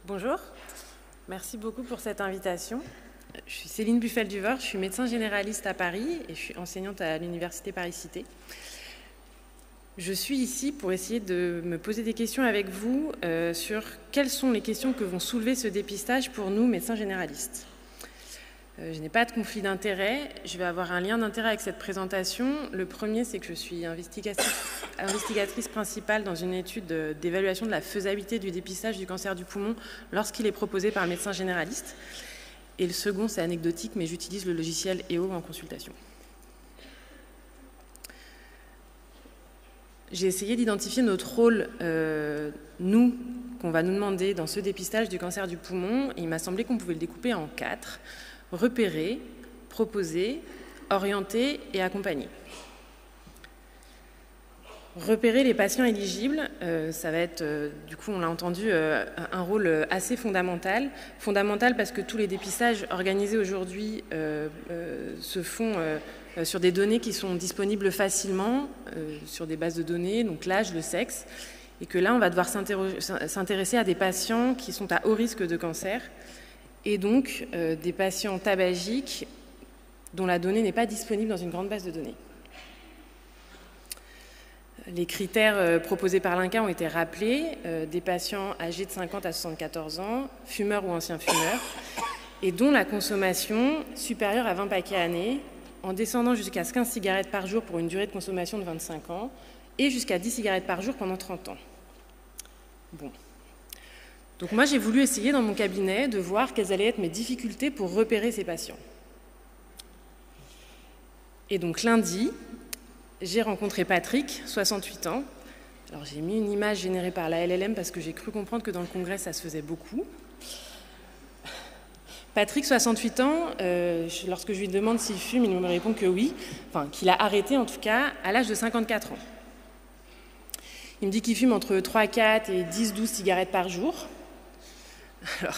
Bonjour, merci beaucoup pour cette invitation. Je suis Céline Buffel-Duveur, je suis médecin généraliste à Paris et je suis enseignante à l'Université Paris-Cité. Je suis ici pour essayer de me poser des questions avec vous sur quelles sont les questions que vont soulever ce dépistage pour nous, médecins généralistes. Je n'ai pas de conflit d'intérêt, je vais avoir un lien d'intérêt avec cette présentation. Le premier, c'est que je suis investigatrice principale dans une étude d'évaluation de la faisabilité du dépistage du cancer du poumon lorsqu'il est proposé par un médecin généraliste. Et le second, c'est anecdotique, mais j'utilise le logiciel EO en consultation. J'ai essayé d'identifier notre rôle, nous, qu'on va nous demander dans ce dépistage du cancer du poumon. Et il m'a semblé qu'on pouvait le découper en 4. Repérer, proposer, orienter et accompagner. Repérer les patients éligibles, ça va être, du coup, on l'a entendu, un rôle assez fondamental. Fondamental parce que tous les dépistages organisés aujourd'hui se font sur des données qui sont disponibles facilement, sur des bases de données, donc l'âge, le sexe, et que là, on va devoir s'intéresser à des patients qui sont à haut risque de cancer, et donc des patients tabagiques dont la donnée n'est pas disponible dans une grande base de données. Les critères proposés par l'INCa ont été rappelés, des patients âgés de 50 à 74 ans, fumeurs ou anciens fumeurs, et dont la consommation supérieure à 20 paquets année, en descendant jusqu'à 15 cigarettes par jour pour une durée de consommation de 25 ans, et jusqu'à 10 cigarettes par jour pendant 30 ans. Bon. Donc moi, j'ai voulu essayer dans mon cabinet de voir quelles allaient être mes difficultés pour repérer ces patients. Et donc lundi, j'ai rencontré Patrick, 68 ans. Alors j'ai mis une image générée par la LLM parce que j'ai cru comprendre que dans le congrès, ça se faisait beaucoup. Patrick, 68 ans, lorsque je lui demande s'il fume, il me répond que oui, enfin qu'il a arrêté en tout cas à l'âge de 54 ans. Il me dit qu'il fume entre 3, 4 et 10, 12 cigarettes par jour. Alors,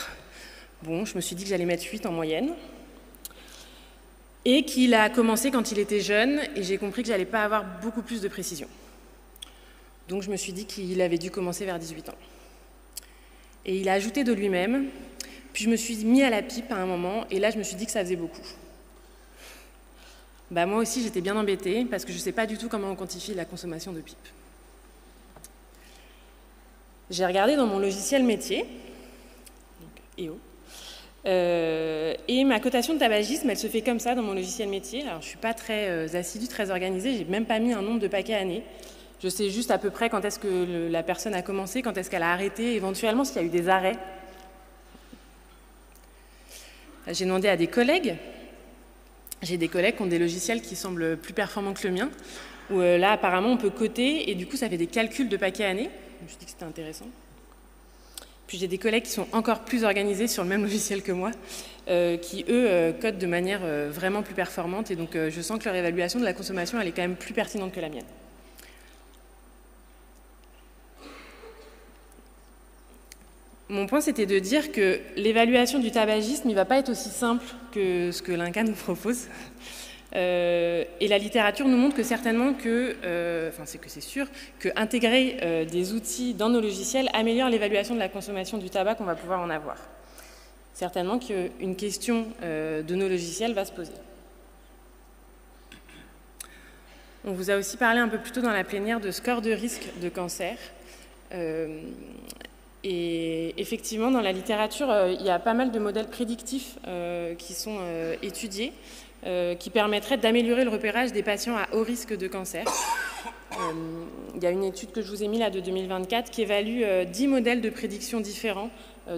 bon, je me suis dit que j'allais mettre 8 en moyenne. Et qu'il a commencé quand il était jeune, et j'ai compris que j'allais pas avoir beaucoup plus de précision. Donc je me suis dit qu'il avait dû commencer vers 18 ans. Et il a ajouté de lui-même, puis je me suis mis à la pipe à un moment, et là je me suis dit que ça faisait beaucoup. Bah, moi aussi j'étais bien embêtée, parce que je ne sais pas du tout comment on quantifie la consommation de pipe. J'ai regardé dans mon logiciel métier, donc EO, et ma cotation de tabagisme, elle se fait comme ça dans mon logiciel métier. Alors je ne suis pas très assidue, très organisée, je n'ai même pas mis un nombre de paquets année. Je sais juste à peu près quand est-ce que la personne a commencé, quand est-ce qu'elle a arrêté, éventuellement s'il y a eu des arrêts. J'ai demandé à des collègues. J'ai des collègues qui ont des logiciels qui semblent plus performants que le mien, où là apparemment on peut coter et du coup ça fait des calculs de paquets année. Je me suis dit que c'était intéressant. Puis j'ai des collègues qui sont encore plus organisés sur le même logiciel que moi, qui eux codent de manière vraiment plus performante, et donc je sens que leur évaluation de la consommation elle est quand même plus pertinente que la mienne. Mon point, c'était de dire que l'évaluation du tabagisme, il ne va pas être aussi simple que ce que l'INCa nous propose. Et la littérature nous montre que certainement c'est sûr, qu'intégrer des outils dans nos logiciels améliore l'évaluation de la consommation du tabac qu'on va pouvoir en avoir. Certainement qu'une question de nos logiciels va se poser. On vous a aussi parlé un peu plus tôt dans la plénière de score de risque de cancer. Et effectivement, dans la littérature, il y a pas mal de modèles prédictifs qui sont étudiés, qui permettraient d'améliorer le repérage des patients à haut risque de cancer. Il y a une étude que je vous ai mise là de 2024 qui évalue 10 modèles de prédiction différents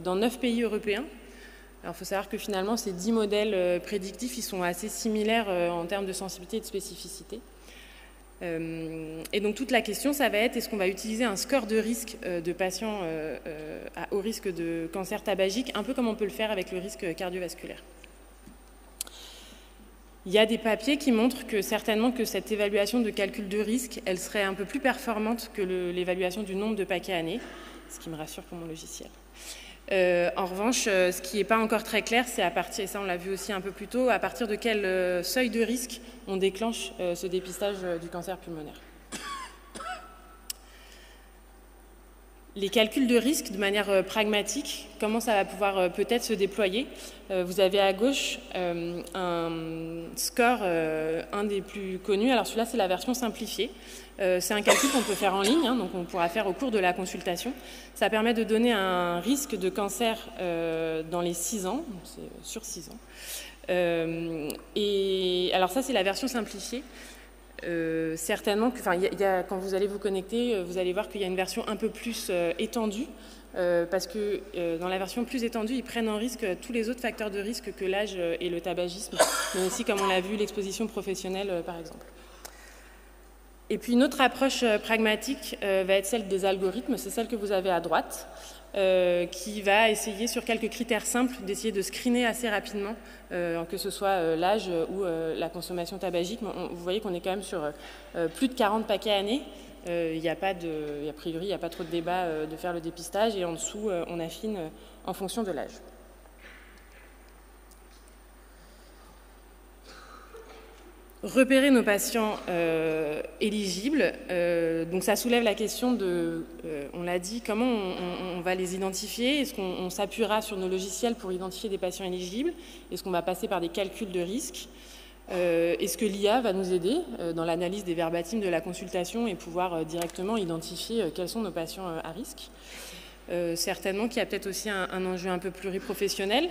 dans 9 pays européens. Alors il faut savoir que finalement, ces 10 modèles prédictifs, ils sont assez similaires en termes de sensibilité et de spécificité. Et donc toute la question, ça va être, est-ce qu'on va utiliser un score de risque de patients à haut risque de cancer tabagique, un peu comme on peut le faire avec le risque cardiovasculaire. Il y a des papiers qui montrent que certainement que cette évaluation de calcul de risque, elle serait un peu plus performante que l'évaluation du nombre de paquets année, ce qui me rassure pour mon logiciel. En revanche, ce qui n'est pas encore très clair, c'est à partir, et ça on l'a vu aussi un peu plus tôt, à partir de quel seuil de risque on déclenche ce dépistage du cancer pulmonaire. Les calculs de risque de manière pragmatique, comment ça va pouvoir peut-être se déployer. Vous avez à gauche un score, un des plus connus. Alors celui-là, c'est la version simplifiée. C'est un calcul qu'on peut faire en ligne, donc on pourra faire au cours de la consultation. Ça permet de donner un risque de cancer dans les 6 ans, donc c'est sur 6 ans. Et alors ça, c'est la version simplifiée. Certainement, quand vous allez vous connecter, vous allez voir qu'il y a une version un peu plus étendue, parce que dans la version plus étendue, ils prennent en risque tous les autres facteurs de risque que l'âge et le tabagisme, mais aussi, comme on l'a vu, l'exposition professionnelle, par exemple. Et puis une autre approche pragmatique va être celle des algorithmes, c'est celle que vous avez à droite, qui va essayer sur quelques critères simples d'essayer de screener assez rapidement, que ce soit l'âge ou la consommation tabagique. Vous voyez qu'on est quand même sur plus de 40 paquets années. A priori, il n'y a pas trop de débat de faire le dépistage, et en dessous, on affine en fonction de l'âge. Repérer nos patients éligibles, donc ça soulève la question de, on l'a dit, comment on va les identifier. Est-ce qu'on s'appuiera sur nos logiciels pour identifier des patients éligibles? Est-ce qu'on va passer par des calculs de risque? Est-ce que l'IA va nous aider dans l'analyse des verbatims de la consultation et pouvoir directement identifier quels sont nos patients à risque? Certainement qu'il y a peut-être aussi un enjeu un peu pluriprofessionnel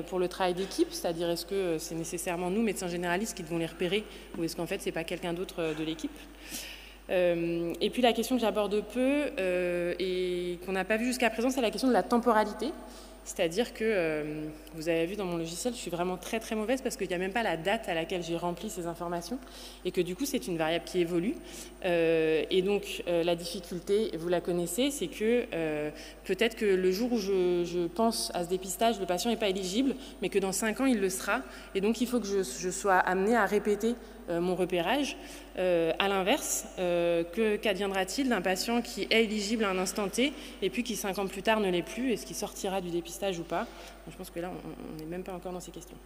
pour le travail d'équipe, c'est-à-dire est-ce que c'est nécessairement nous, médecins généralistes, qui devons les repérer, ou est-ce qu'en fait c'est pas quelqu'un d'autre de l'équipe? Et puis la question que j'aborde peu et qu'on n'a pas vue jusqu'à présent, c'est la question de la temporalité. C'est-à-dire que, vous avez vu dans mon logiciel, je suis vraiment très très mauvaise parce qu'il n'y a même pas la date à laquelle j'ai rempli ces informations, et que du coup c'est une variable qui évolue. Et donc la difficulté, vous la connaissez, c'est que peut-être que le jour où je pense à ce dépistage, le patient n'est pas éligible, mais que dans 5 ans il le sera, et donc il faut que je sois amenée à répéter mon repérage. À l'inverse, qu'adviendra-t-il d'un patient qui est éligible à un instant T et puis qui 5 ans plus tard ne l'est plus? Est-ce qu'il sortira du dépistage ou pas? Je pense que là, on n'est même pas encore dans ces questions.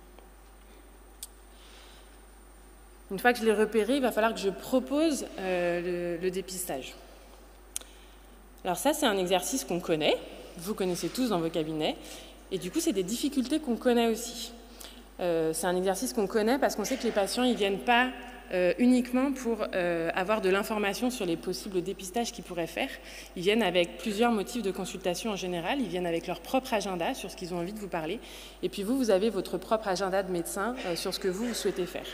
Une fois que je l'ai repéré, il va falloir que je propose le dépistage. Alors ça, c'est un exercice qu'on connaît, vous connaissez tous dans vos cabinets, et du coup, c'est des difficultés qu'on connaît aussi. C'est un exercice qu'on connaît parce qu'on sait que les patients, ils ne viennent pas uniquement pour avoir de l'information sur les possibles dépistages qu'ils pourraient faire. Ils viennent avec plusieurs motifs de consultation en général. Ils viennent avec leur propre agenda sur ce qu'ils ont envie de vous parler. Et puis vous avez votre propre agenda de médecin sur ce que vous souhaitez faire.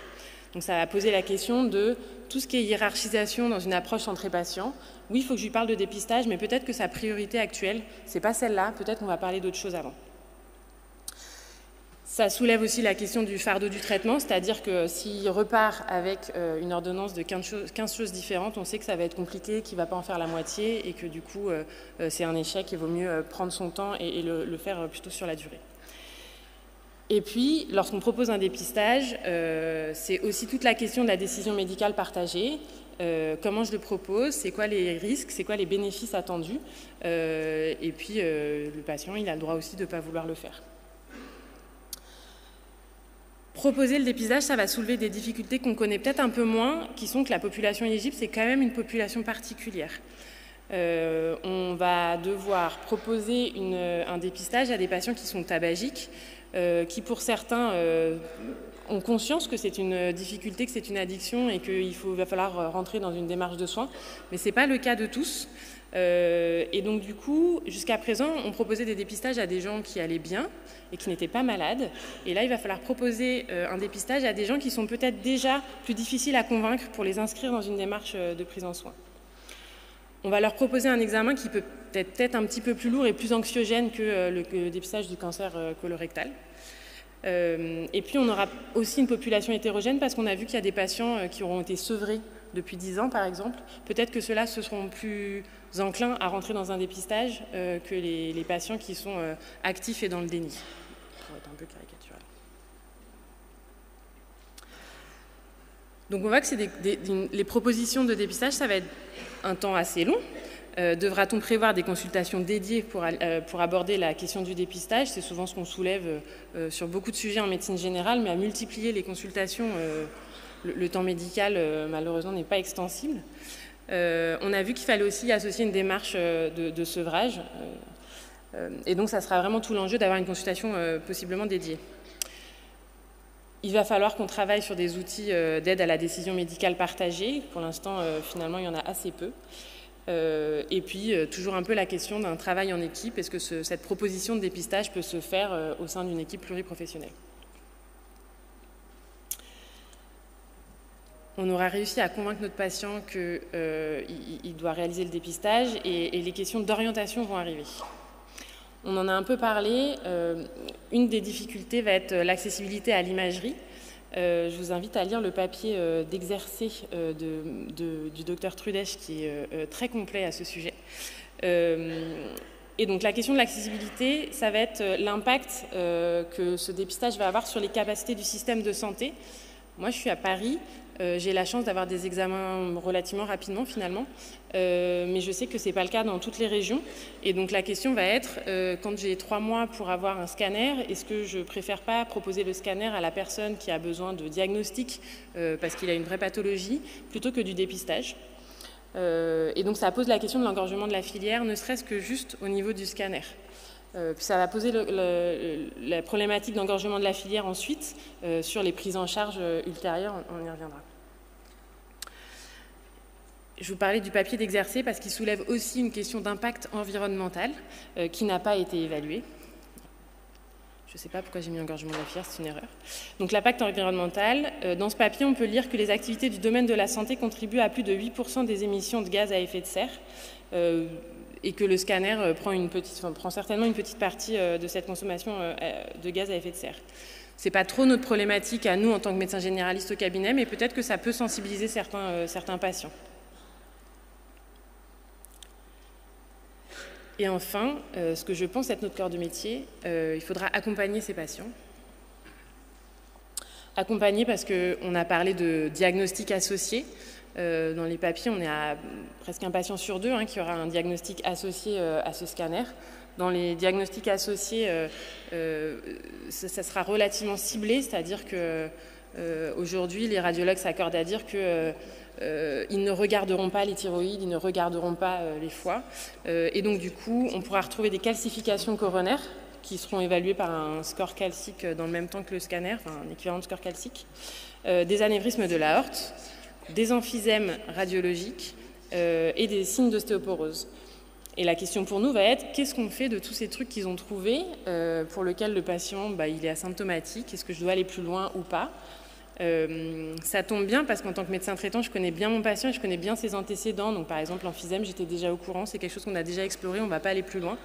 Donc ça va poser la question de tout ce qui est hiérarchisation dans une approche centrée patient. Oui, il faut que je lui parle de dépistage, mais peut-être que sa priorité actuelle, ce n'est pas celle-là. Peut-être qu'on va parler d'autre chose avant. Ça soulève aussi la question du fardeau du traitement, c'est-à-dire que s'il repart avec une ordonnance de 15 choses différentes, on sait que ça va être compliqué, qu'il ne va pas en faire la moitié, et que du coup, c'est un échec, il vaut mieux prendre son temps et le faire plutôt sur la durée. Et puis, lorsqu'on propose un dépistage, c'est aussi toute la question de la décision médicale partagée. Comment je le propose, c'est quoi les risques, c'est quoi les bénéfices attendus, et puis le patient, il a le droit aussi de ne pas vouloir le faire. Proposer le dépistage, ça va soulever des difficultés qu'on connaît peut-être un peu moins, qui sont que la population éligible, c'est quand même une population particulière. On va devoir proposer un dépistage à des patients qui sont tabagiques, qui pour certains ont conscience que c'est une difficulté, que c'est une addiction et qu'il va falloir rentrer dans une démarche de soins, mais ce n'est pas le cas de tous. Et donc du coup, jusqu'à présent, on proposait des dépistages à des gens qui allaient bien et qui n'étaient pas malades. Et là, il va falloir proposer un dépistage à des gens qui sont peut-être déjà plus difficiles à convaincre pour les inscrire dans une démarche de prise en soin. On va leur proposer un examen qui peut être peut-être un petit peu plus lourd et plus anxiogène que le dépistage du cancer colorectal. Et puis, on aura aussi une population hétérogène parce qu'on a vu qu'il y a des patients qui auront été sevrés depuis 10 ans, par exemple. Peut-être que ceux-là se seront plus enclins à rentrer dans un dépistage que les patients qui sont actifs et dans le déni, pour être un peu caricatural. Donc on voit que les propositions de dépistage, ça va être un temps assez long. Devra-t-on prévoir des consultations dédiées pour aborder la question du dépistage? C'est souvent ce qu'on soulève sur beaucoup de sujets en médecine générale, mais à multiplier les consultations, le temps médical, malheureusement, n'est pas extensible. On a vu qu'il fallait aussi associer une démarche de sevrage. Et donc, ça sera vraiment tout l'enjeu d'avoir une consultation possiblement dédiée. Il va falloir qu'on travaille sur des outils d'aide à la décision médicale partagée. Pour l'instant, finalement, il y en a assez peu. Et puis, toujours un peu la question d'un travail en équipe. Est-ce que cette proposition de dépistage peut se faire au sein d'une équipe pluriprofessionnelle? On aura réussi à convaincre notre patient qu'il doit réaliser le dépistage et les questions d'orientation vont arriver. On en a un peu parlé. Une des difficultés va être l'accessibilité à l'imagerie. Je vous invite à lire le papier d'Exercer du docteur Trudech qui est très complet à ce sujet. Et donc la question de l'accessibilité, ça va être l'impact que ce dépistage va avoir sur les capacités du système de santé. Moi, je suis à Paris. J'ai la chance d'avoir des examens relativement rapidement finalement, mais je sais que ce n'est pas le cas dans toutes les régions. Et donc la question va être, quand j'ai 3 mois pour avoir un scanner, est-ce que je ne préfère pas proposer le scanner à la personne qui a besoin de diagnostic parce qu'il a une vraie pathologie, plutôt que du dépistage? Et donc ça pose la question de l'engorgement de la filière, ne serait-ce que juste au niveau du scanner. Puis ça va poser la problématique d'engorgement de la filière ensuite sur les prises en charge ultérieures, on y reviendra. Je vous parlais du papier d'Exercer parce qu'il soulève aussi une question d'impact environnemental qui n'a pas été évaluée. Je ne sais pas pourquoi j'ai mis engorgement de la filière, c'est une erreur. Donc l'impact environnemental, dans ce papier, on peut lire que les activités du domaine de la santé contribuent à plus de 8% des émissions de gaz à effet de serre. Et que le scanner prend certainement une petite partie de cette consommation de gaz à effet de serre. Ce n'est pas trop notre problématique à nous en tant que médecins généralistes au cabinet, mais peut-être que ça peut sensibiliser certains patients. Et enfin, ce que je pense être notre cœur de métier, il faudra accompagner ces patients. Accompagner parce qu'on a parlé de diagnostic associé. Dans les papiers, on est à presque un patient sur 2 qui aura un diagnostic associé à ce scanner. Dans les diagnostics associés, ça sera relativement ciblé, c'est-à-dire qu'aujourd'hui, les radiologues s'accordent à dire qu'ils ne regarderont pas les thyroïdes, ils ne regarderont pas les foies. Et donc, du coup, on pourra retrouver des calcifications coronaires qui seront évaluées par un score calcique dans le même temps que le scanner, enfin un équivalent de score calcique, des anévrismes de l'aorte, des emphysèmes radiologiques et des signes d'ostéoporose. Et la question pour nous va être, qu'est-ce qu'on fait de tous ces trucs qu'ils ont trouvés pour lesquels le patient il est asymptomatique, est-ce que je dois aller plus loin ou pas? Ça tombe bien parce qu'en tant que médecin traitant, je connais bien mon patient et je connais bien ses antécédents. Donc par exemple, l'emphysème, j'étais déjà au courant, c'est quelque chose qu'on a déjà exploré, on ne va pas aller plus loin.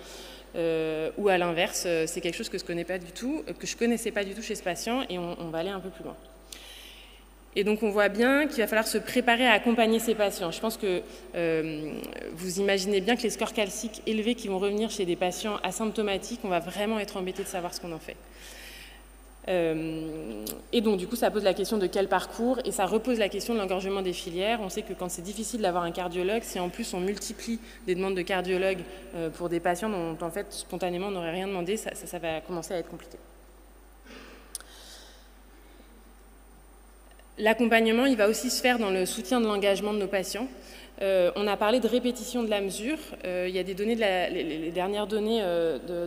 Ou à l'inverse, c'est quelque chose que je connaissais pas du tout chez ce patient et on va aller un peu plus loin. Et donc on voit bien qu'il va falloir se préparer à accompagner ces patients. Je pense que vous imaginez bien que les scores calciques élevés qui vont revenir chez des patients asymptomatiques, on va vraiment être embêté de savoir ce qu'on en fait. Et donc du coup ça pose la question de quel parcours et ça repose la question de l'engorgement des filières. On sait que quand c'est difficile d'avoir un cardiologue, si en plus on multiplie des demandes de cardiologues pour des patients dont en fait spontanément on n'aurait rien demandé, ça va commencer à être compliqué. L'accompagnement, il va aussi se faire dans le soutien de l'engagement de nos patients. On a parlé de répétition de la mesure. Il y a des données, les dernières données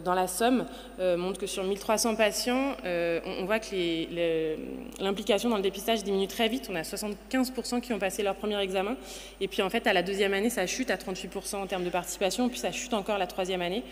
dans la Somme montrent que sur 1300 patients, on voit que l'implication dans le dépistage diminue très vite. On a 75% qui ont passé leur premier examen. Et puis en fait, à la 2e année, ça chute à 38% en termes de participation. Puis ça chute encore la 3e année.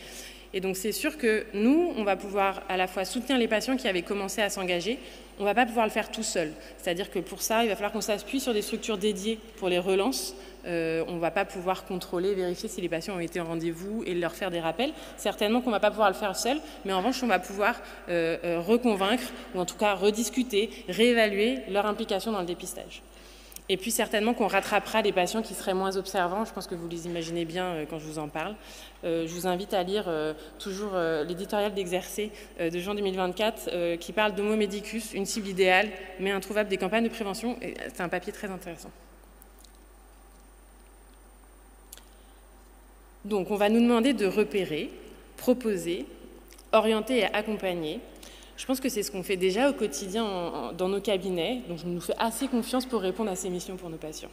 Et donc c'est sûr que nous, on va pouvoir à la fois soutenir les patients qui avaient commencé à s'engager. On ne va pas pouvoir le faire tout seul. C'est-à-dire que pour ça, il va falloir qu'on s'appuie sur des structures dédiées pour les relances. On ne va pas pouvoir contrôler, vérifier si les patients ont été en rendez-vous et leur faire des rappels. Certainement qu'on ne va pas pouvoir le faire seul, mais en revanche, on va pouvoir reconvaincre ou en tout cas rediscuter, réévaluer leur implication dans le dépistage. Et puis certainement qu'on rattrapera les patients qui seraient moins observants. Je pense que vous les imaginez bien quand je vous en parle. Je vous invite à lire toujours l'éditorial d'Exercer de juin 2024 qui parle d'Homo medicus, une cible idéale mais introuvable des campagnes de prévention. C'est un papier très intéressant. Donc on va nous demander de repérer, proposer, orienter et accompagner. Je pense que c'est ce qu'on fait déjà au quotidien dans nos cabinets, donc je nous fais assez confiance pour répondre à ces missions pour nos patients.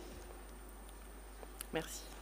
Merci.